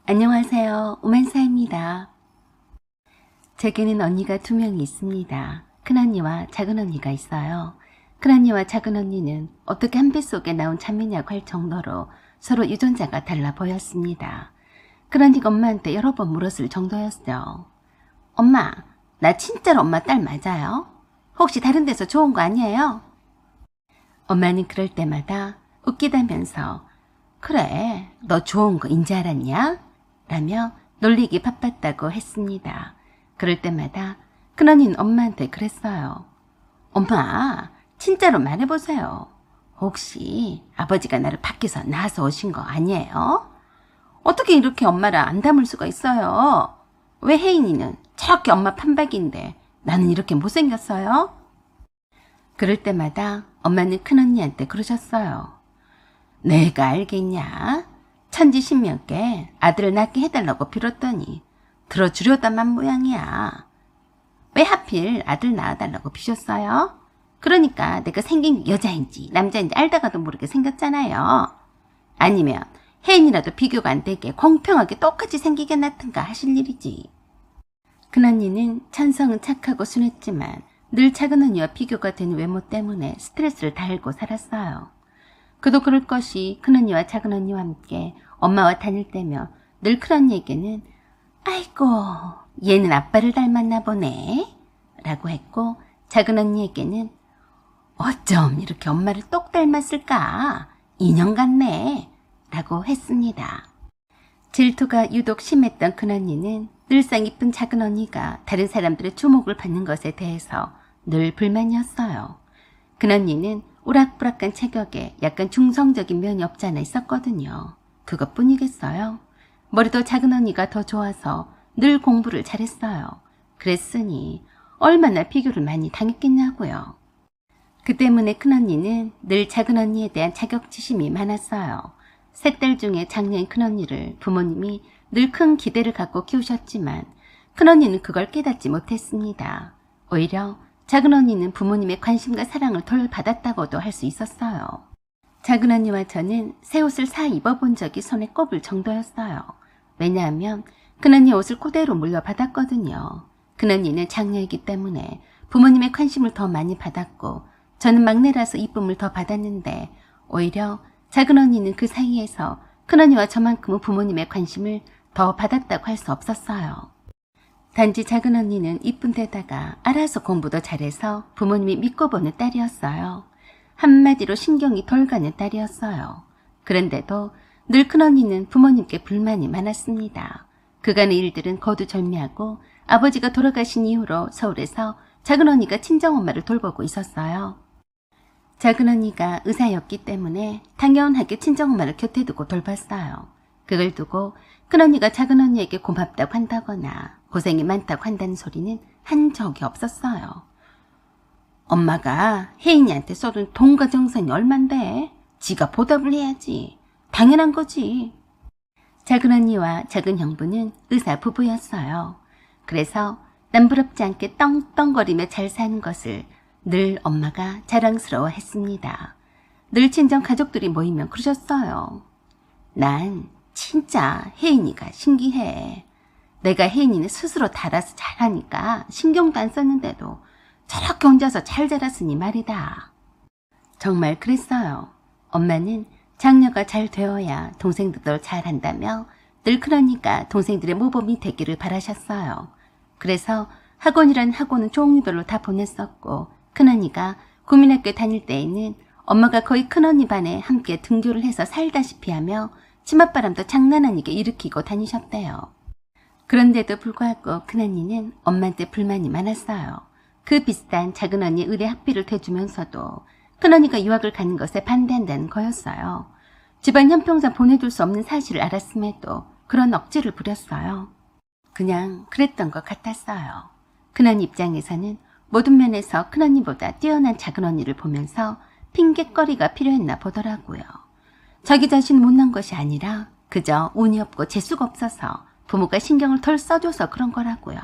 안녕하세요. 오만사입니다. 제게는 언니가 2명이 있습니다. 큰언니와 작은언니가 있어요. 큰언니와 작은언니는 어떻게 한 뱃속에 나온 자매냐고 할 정도로 서로 유전자가 달라 보였습니다. 큰언니가 엄마한테 여러 번 물었을 정도였죠. 엄마, 나 진짜로 엄마 딸 맞아요? 혹시 다른 데서 좋은 거 아니에요? 엄마는 그럴 때마다 웃기다면서 그래, 너 좋은 거 인지 알았냐? 라며 놀리기 바빴다고 했습니다. 그럴 때마다 큰언니는 엄마한테 그랬어요. 엄마, 진짜로 말해보세요. 혹시 아버지가 나를 밖에서 낳아서 오신 거 아니에요? 어떻게 이렇게 엄마를 안 닮을 수가 있어요? 왜 혜인이는 저렇게 엄마 판박인데 나는 이렇게 못생겼어요? 그럴 때마다 엄마는 큰언니한테 그러셨어요. 내가 알겠냐? 천지신명께 아들을 낳게 해달라고 빌었더니 들어주려다만 모양이야. 왜 하필 아들 낳아달라고 비셨어요? 그러니까 내가 생긴 여자인지 남자인지 알다가도 모르게 생겼잖아요. 아니면 혜인이라도 비교가 안 되게 공평하게 똑같이 생기게 낳든가 하실 일이지. 큰언니는 천성은 착하고 순했지만 늘 작은언니와 비교가 되는 외모 때문에 스트레스를 달고 살았어요. 그도 그럴 것이 큰언니와 작은언니와 함께 엄마와 다닐 때며 늘 큰언니에게는 아이고 얘는 아빠를 닮았나 보네 라고 했고 작은언니에게는 어쩜 이렇게 엄마를 똑 닮았을까 인형 같네 라고 했습니다. 질투가 유독 심했던 큰언니는 늘상 이쁜 작은언니가 다른 사람들의 주목을 받는 것에 대해서 늘 불만이었어요. 큰언니는 오락부락한 체격에 약간 중성적인 면이 없지 않아 있었거든요. 그것뿐이겠어요. 머리도 작은언니가 더 좋아서 늘 공부를 잘했어요. 그랬으니 얼마나 비교를 많이 당했겠냐고요. 그 때문에 큰언니는 늘 작은언니에 대한 자격지심이 많았어요. 세 딸 중에 장녀인 큰언니를 부모님이 늘 큰 기대를 갖고 키우셨지만 큰언니는 그걸 깨닫지 못했습니다. 오히려 작은언니는 부모님의 관심과 사랑을 덜 받았다고도 할 수 있었어요. 작은언니와 저는 새 옷을 사 입어본 적이 손에 꼽을 정도였어요. 왜냐하면 큰언니 옷을 그대로 물려받았거든요. 큰언니는 장녀이기 때문에 부모님의 관심을 더 많이 받았고 저는 막내라서 이쁨을 더 받았는데 오히려 작은언니는 그 사이에서 큰언니와 저만큼은 부모님의 관심을 더 받았다고 할 수 없었어요. 단지 작은언니는 이쁜 데다가 알아서 공부도 잘해서 부모님이 믿고 보는 딸이었어요. 한마디로 신경이 덜 가는 딸이었어요. 그런데도 늘 큰언니는 부모님께 불만이 많았습니다. 그간의 일들은 거두절미하고 아버지가 돌아가신 이후로 서울에서 작은언니가 친정엄마를 돌보고 있었어요. 작은언니가 의사였기 때문에 당연하게 친정엄마를 곁에 두고 돌봤어요. 그걸 두고 큰언니가 작은언니에게 고맙다고 한다거나 고생이 많다고 한다는 소리는 한 적이 없었어요. 엄마가 혜인이한테 쏟은 돈과 정성이 얼만데 지가 보답을 해야지. 당연한 거지. 작은언니와 작은형부는 의사 부부였어요. 그래서 남부럽지 않게 떵떵거리며 잘 사는 것을 늘 엄마가 자랑스러워 했습니다. 늘 친정 가족들이 모이면 그러셨어요. 난 진짜 혜인이가 신기해. 내가 혜인이는 스스로 달아서 잘하니까 신경도 안 썼는데도 저렇게 혼자서 잘 자랐으니 말이다. 정말 그랬어요. 엄마는 장녀가 잘 되어야 동생들도 잘한다며 늘 그러니까 동생들의 모범이 되기를 바라셨어요. 그래서 학원이란 학원은 종류별로 다 보냈었고 큰언니가 국민학교 다닐 때에는 엄마가 거의 큰언니 반에 함께 등교를 해서 살다시피 하며 치맛바람도 장난 아니게 일으키고 다니셨대요. 그런데도 불구하고 큰언니는 엄마한테 불만이 많았어요. 그 비슷한 작은언니 의대 학비를 대주면서도 큰언니가 유학을 가는 것에 반대한다는 거였어요. 집안 형평상 보내줄 수 없는 사실을 알았음에도 그런 억지를 부렸어요. 그냥 그랬던 것 같았어요. 큰언니 입장에서는 모든 면에서 큰언니보다 뛰어난 작은언니를 보면서 핑곗거리가 필요했나 보더라고요. 자기 자신 못난 것이 아니라 그저 운이 없고 재수가 없어서 부모가 신경을 덜 써줘서 그런 거라고요.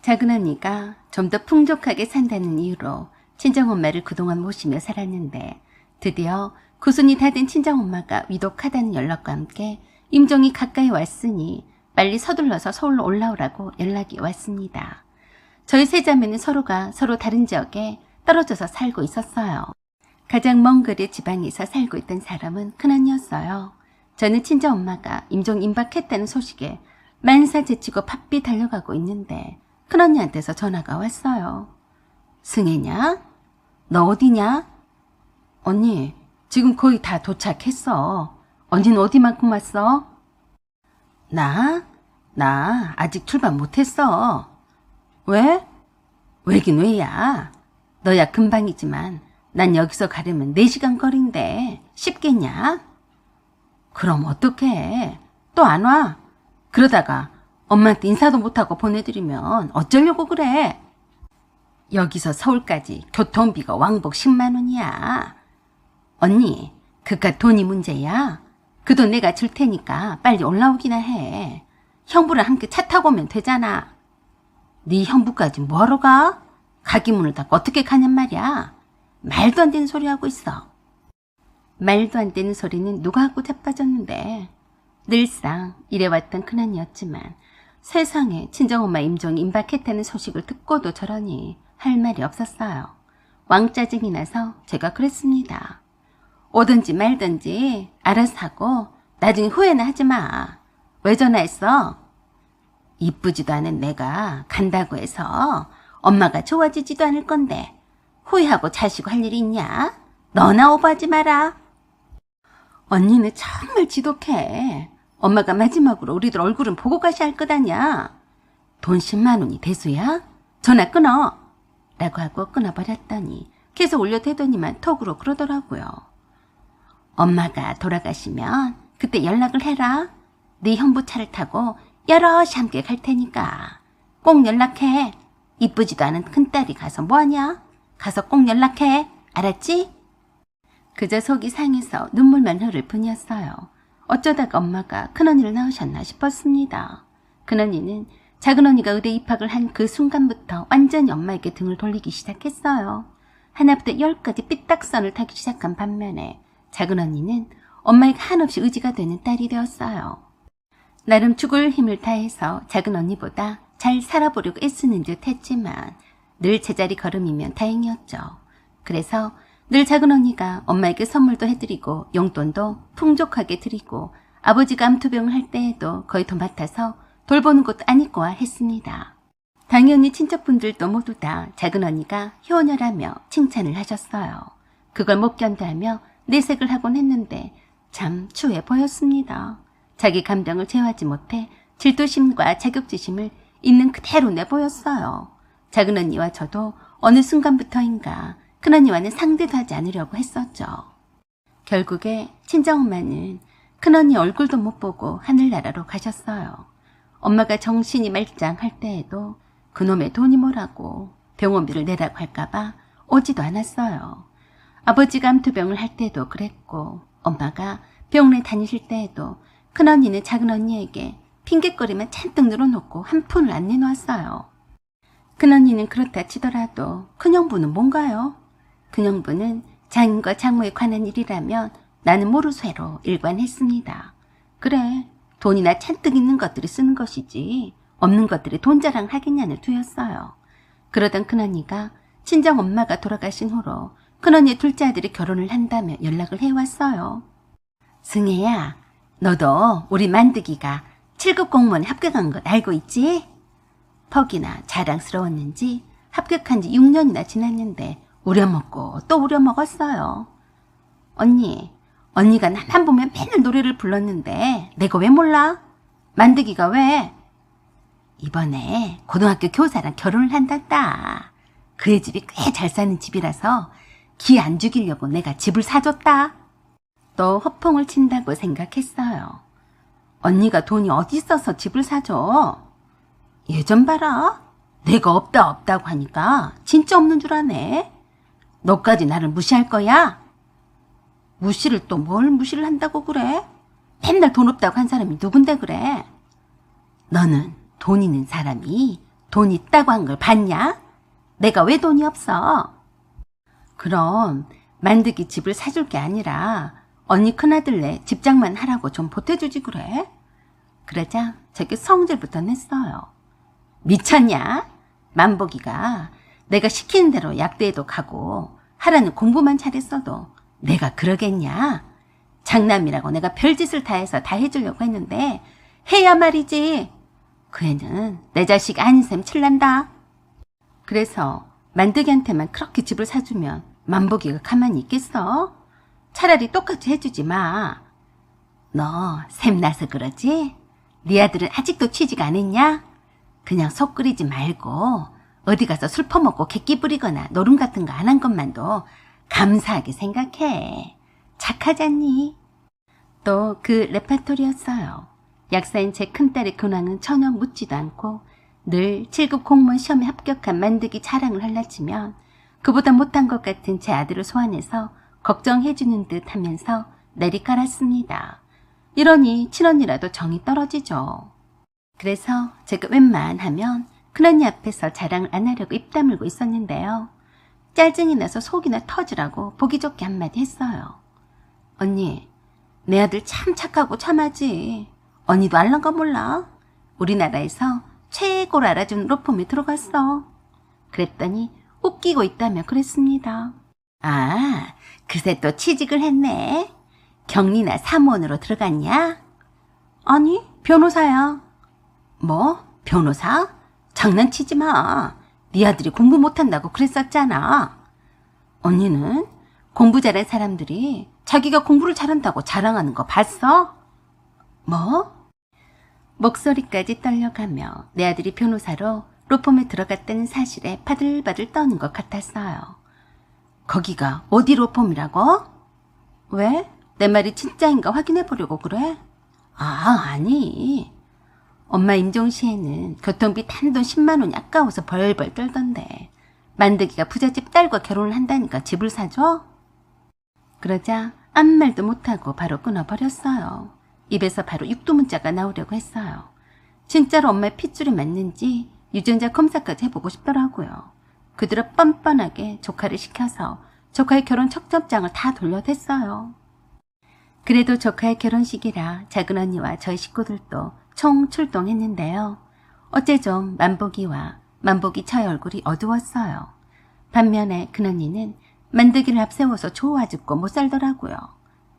작은언니가 좀 더 풍족하게 산다는 이유로 친정엄마를 그동안 모시며 살았는데 드디어 구순이 다 된 친정엄마가 위독하다는 연락과 함께 임종이 가까이 왔으니 빨리 서둘러서 서울로 올라오라고 연락이 왔습니다. 저희 세 자매는 서로가 서로 다른 지역에 떨어져서 살고 있었어요. 가장 먼 거리 지방에서 살고 있던 사람은 큰언니였어요. 저는 친정엄마가 임종 임박했다는 소식에 만사 제치고 바삐 달려가고 있는데 큰언니한테서 전화가 왔어요. 승혜냐? 너 어디냐? 언니, 지금 거의 다 도착했어. 언니는 어디만큼 왔어? 나 아직 출발 못했어. 왜? 왜긴 왜야. 너야 금방이지만 난 여기서 가려면 4시간 거리인데 쉽겠냐? 그럼 어떡해. 또 안 와? 그러다가 엄마한테 인사도 못하고 보내드리면 어쩌려고 그래. 여기서 서울까지 교통비가 왕복 10만 원이야. 언니, 그깟 돈이 문제야. 그 돈 내가 줄 테니까 빨리 올라오기나 해. 형부랑 함께 차 타고 오면 되잖아. 네 형부까지 뭐하러 가? 가기 문을 닫고 어떻게 가냔 말이야. 말도 안 되는 소리 하고 있어. 말도 안 되는 소리는 누가 하고 자빠졌는데. 늘상 이래왔던 큰언니였지만 세상에 친정엄마 임종이 임박했다는 소식을 듣고도 저러니 할 말이 없었어요. 왕짜증이 나서 제가 그랬습니다. 오든지 말든지 알아서 하고 나중에 후회는 하지 마. 왜 전화했어? 이쁘지도 않은 내가 간다고 해서 엄마가 좋아지지도 않을 건데 후회하고 자시고 할 일이 있냐? 너나 오버하지 마라. 언니는 정말 지독해. 엄마가 마지막으로 우리들 얼굴은 보고 가셔야 할 것 아냐. 돈 10만 원이 대수야? 전화 끊어. 라고 하고 끊어버렸더니 계속 올려대더니만 톡으로 그러더라고요. 엄마가 돌아가시면 그때 연락을 해라. 네 형부 차를 타고 여럿이 함께 갈 테니까 꼭 연락해. 이쁘지도 않은 큰딸이 가서 뭐하냐? 가서 꼭 연락해. 알았지? 그저 속이 상해서 눈물만 흐를 뿐이었어요. 어쩌다가 엄마가 큰언니를 낳으셨나 싶었습니다. 큰언니는 작은언니가 의대 입학을 한 그 순간부터 완전히 엄마에게 등을 돌리기 시작했어요. 하나부터 10까지 삐딱선을 타기 시작한 반면에 작은언니는 엄마에게 한없이 의지가 되는 딸이 되었어요. 나름 죽을 힘을 다해서 작은언니보다 잘 살아보려고 애쓰는 듯 했지만 늘 제자리 걸음이면 다행이었죠. 그래서 늘 작은언니가 엄마에게 선물도 해드리고 용돈도 풍족하게 드리고 아버지가 암투병을 할 때에도 거의 도맡아서 돌보는 것도 아니고야 했습니다. 당연히 친척분들도 모두 다 작은언니가 효녀라며 칭찬을 하셨어요. 그걸 못 견뎌하며 내색을 하곤 했는데 참 추해 보였습니다. 자기 감정을 제어하지 못해 질투심과 자격지심을 있는 그대로 내보였어요. 작은언니와 저도 어느 순간부터인가 큰언니와는 상대도 하지 않으려고 했었죠. 결국에 친정엄마는 큰언니 얼굴도 못 보고 하늘나라로 가셨어요. 엄마가 정신이 말짱할 때에도 그놈의 돈이 뭐라고 병원비를 내라고 할까봐 오지도 않았어요. 아버지가 암투병을 할 때도 그랬고 엄마가 병원에 다니실 때에도 큰언니는 작은언니에게 핑곗거리만 잔뜩 늘어놓고 한 푼을 안 내놓았어요. 큰언니는 그렇다 치더라도 큰형부는 뭔가요? 큰형부는 장인과 장모에 관한 일이라면 나는 모르쇠로 일관했습니다. 그래, 돈이나 잔뜩 있는 것들이 쓰는 것이지 없는 것들이 돈 자랑 하겠냐는 투였어요. 그러던 큰언니가 친정엄마가 돌아가신 후로 큰언니의 둘째 아들이 결혼을 한다며 연락을 해왔어요. 승혜야, 너도 우리 만드기가 7급 공무원에 합격한 것 알고 있지? 퍽이나 자랑스러웠는지 합격한 지 6년이나 지났는데 우려먹고 또 우려먹었어요. 언니가 나만 보면 맨날 노래를 불렀는데 내가 왜 몰라? 만드기가 왜? 이번에 고등학교 교사랑 결혼을 한단다. 그의 집이 꽤 잘 사는 집이라서 기 안 죽이려고 내가 집을 사줬다. 또 허풍을 친다고 생각했어요. 언니가 돈이 어디 있어서 집을 사줘? 예전 봐라. 내가 없다고 하니까 진짜 없는 줄 아네. 너까지 나를 무시할 거야? 무시를 또 뭘 무시를 한다고 그래? 맨날 돈 없다고 한 사람이 누군데 그래? 너는 돈 있는 사람이 돈 있다고 한 걸 봤냐? 내가 왜 돈이 없어? 그럼 만드기 집을 사줄 게 아니라 언니 큰아들네 집장만 하라고 좀 보태주지 그래? 그러자 저게 성질부터 냈어요. 미쳤냐? 만복이가 내가 시키는 대로 약대에도 가고 하라는 공부만 잘했어도 내가 그러겠냐? 장남이라고 내가 별짓을 다 해서 다 해주려고 했는데 해야 말이지. 그 애는 내 자식 아닌 셈 칠란다. 그래서 만덕이한테만 그렇게 집을 사주면 만복이가 가만히 있겠어? 차라리 똑같이 해주지 마. 너 샘나서 그러지? 네 아들은 아직도 취직 안 했냐? 그냥 속 끓이지 말고 어디 가서 술 퍼먹고 객기 부리거나 노름 같은 거 안 한 것만도 감사하게 생각해. 착하잖니? 또 그 레파토리였어요. 약사인 제 큰딸의 근황은 전혀 묻지도 않고 늘 7급 공무원 시험에 합격한 만덕이 자랑을 할라치면 그보다 못한 것 같은 제 아들을 소환해서 걱정해주는 듯 하면서 내리깔았습니다. 이러니 친언니라도 정이 떨어지죠. 그래서 제가 웬만하면 큰언니 앞에서 자랑을 안 하려고 입 다물고 있었는데요. 짜증이 나서 속이나 터지라고 보기 좋게 한마디 했어요. 언니, 내 아들 참 착하고 참하지. 언니도 알란 거 몰라? 우리나라에서 최고로 알아준 로펌에 들어갔어. 그랬더니 웃기고 있다며 그랬습니다. 아, 그새 또 취직을 했네. 경리나 사무원으로 들어갔냐? 아니, 변호사야. 뭐? 변호사? 장난치지 마. 네 아들이 공부 못한다고 그랬었잖아. 언니는 공부 잘한 사람들이 자기가 공부를 잘한다고 자랑하는 거 봤어? 뭐? 목소리까지 떨려가며 내 아들이 변호사로 로펌에 들어갔다는 사실에 바들바들 떠는 것 같았어요. 거기가 어디 로펌이라고? 왜? 내 말이 진짜인가 확인해 보려고 그래? 아, 아니. 엄마 임종시에는 교통비 단돈 10만 원이 아까워서 벌벌 떨던데 만덕이가 부잣집 딸과 결혼을 한다니까 집을 사줘? 그러자 아무 말도 못하고 바로 끊어버렸어요. 입에서 바로 육두문자가 나오려고 했어요. 진짜로 엄마의 핏줄이 맞는지 유전자 검사까지 해보고 싶더라고요. 그들은 뻔뻔하게 조카를 시켜서 조카의 결혼 척접장을 다 돌려댔어요. 그래도 조카의 결혼식이라 작은 언니와 저희 식구들도 총 출동했는데요. 어째 좀 만복이 저의 얼굴이 어두웠어요. 반면에 큰언니는 만덕이를 앞세워서 좋아 죽고 못 살더라고요.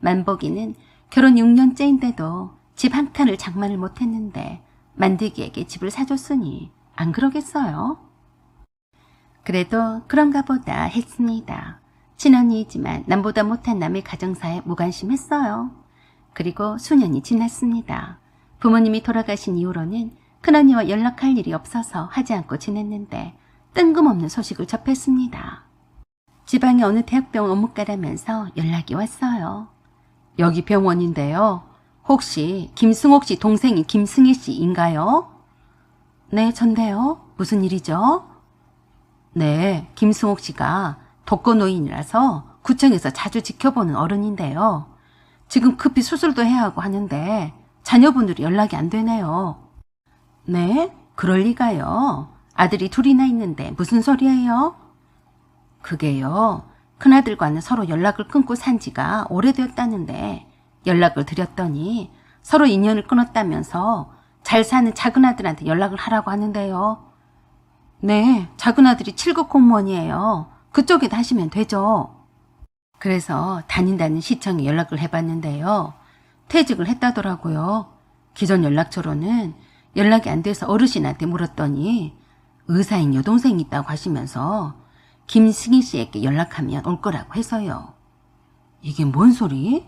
만복이는 결혼 6년째인데도 집 한 칸을 장만을 못했는데 만덕이에게 집을 사줬으니 안 그러겠어요? 그래도 그런가 보다 했습니다. 친언니이지만 남보다 못한 남의 가정사에 무관심했어요. 그리고 수년이 지났습니다. 부모님이 돌아가신 이후로는 큰언니와 연락할 일이 없어서 하지 않고 지냈는데 뜬금없는 소식을 접했습니다. 지방의 어느 대학병원 업무가라면서 연락이 왔어요. 여기 병원인데요. 혹시 김승옥 씨 동생인 김승희 씨인가요? 네, 전데요. 무슨 일이죠? 네, 김승옥 씨가 독거노인이라서 구청에서 자주 지켜보는 어른인데요. 지금 급히 수술도 해야 하고 하는데 자녀분들이 연락이 안 되네요. 네? 그럴 리가요. 아들이 둘이나 있는데 무슨 소리예요? 그게요. 큰아들과는 서로 연락을 끊고 산 지가 오래되었다는데 연락을 드렸더니 서로 인연을 끊었다면서 잘 사는 작은아들한테 연락을 하라고 하는데요. 네, 작은아들이 7급 공무원이에요. 그쪽에다 하시면 되죠. 그래서 다닌다는 시청에 연락을 해봤는데요. 퇴직을 했다더라고요. 기존 연락처로는 연락이 안 돼서 어르신한테 물었더니 의사인 여동생이 있다고 하시면서 김승희 씨에게 연락하면 올 거라고 해서요. 이게 뭔 소리?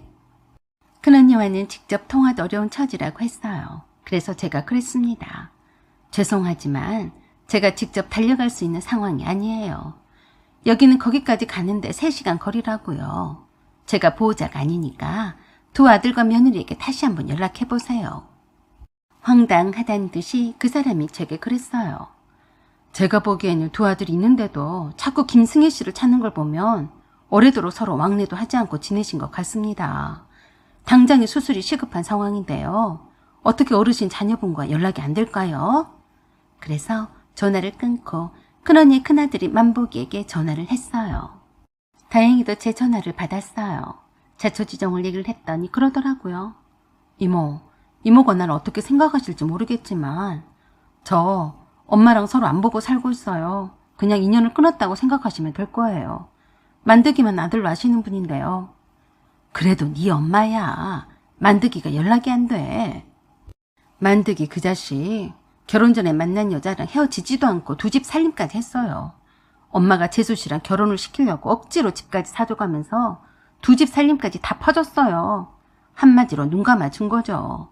큰언니와는 직접 통화도 어려운 처지라고 했어요. 그래서 제가 그랬습니다. 죄송하지만 제가 직접 달려갈 수 있는 상황이 아니에요. 여기는 거기까지 가는데 3시간 거리라고요. 제가 보호자가 아니니까 두 아들과 며느리에게 다시 한번 연락해보세요. 황당하다는 듯이 그 사람이 제게 그랬어요. 제가 보기에는 두 아들이 있는데도 자꾸 김승희 씨를 찾는 걸 보면 오래도록 서로 왕래도 하지 않고 지내신 것 같습니다. 당장의 수술이 시급한 상황인데요. 어떻게 어르신 자녀분과 연락이 안 될까요? 그래서 전화를 끊고 큰언니의 큰아들이 만복이에게 전화를 했어요. 다행히도 제 전화를 받았어요. 자초지종을 얘기를 했더니 그러더라고요. 이모가 날 어떻게 생각하실지 모르겠지만 저 엄마랑 서로 안 보고 살고 있어요. 그냥 인연을 끊었다고 생각하시면 될 거예요. 만드기만 아들로 아시는 분인데요. 그래도 네 엄마야. 만드기가 연락이 안 돼. 만드기 그 자식 결혼 전에 만난 여자랑 헤어지지도 않고 2집 살림까지 했어요. 엄마가 재수 씨랑 결혼을 시키려고 억지로 집까지 사줘가면서 2집 살림까지 다 퍼줬어요. 한마디로 눈 감아준 거죠.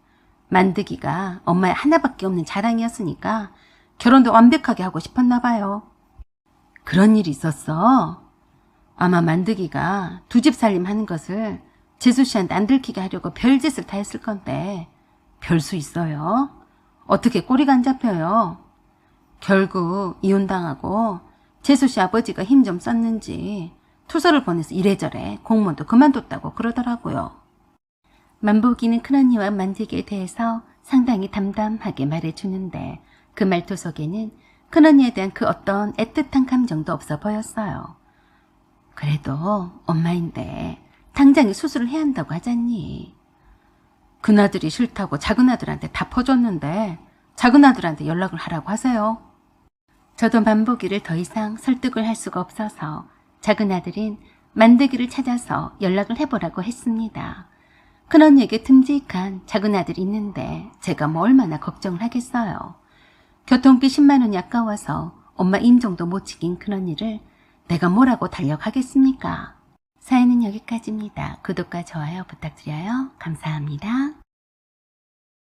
만드기가 엄마의 하나밖에 없는 자랑이었으니까 결혼도 완벽하게 하고 싶었나 봐요. 그런 일이 있었어? 아마 만드기가 2집 살림 하는 것을 재수 씨한테 안 들키게 하려고 별짓을 다 했을 건데 별 수 있어요? 어떻게 꼬리가 안 잡혀요? 결국 이혼당하고 재수 씨 아버지가 힘 좀 썼는지 투서를 보내서 이래저래 공무원도 그만뒀다고 그러더라고요. 만복이는 큰언니와 만드기에 대해서 상당히 담담하게 말해주는데 그 말투 속에는 큰언니에 대한 그 어떤 애틋한 감정도 없어 보였어요. 그래도 엄마인데 당장에 수술을 해야 한다고 하잖니. 큰아들이 싫다고 작은아들한테 다 퍼줬는데 작은아들한테 연락을 하라고 하세요. 저도 만보기를 더 이상 설득을 할 수가 없어서 작은아들인 만드기를 찾아서 연락을 해보라고 했습니다. 큰언니에게 듬직한 작은아들이 있는데 제가 뭐 얼마나 걱정을 하겠어요. 교통비 10만 원이 아까워서 엄마 임종도 못 지킨 큰언니를 내가 뭐라고 달력하겠습니까? 사연은 여기까지입니다. 구독과 좋아요 부탁드려요. 감사합니다.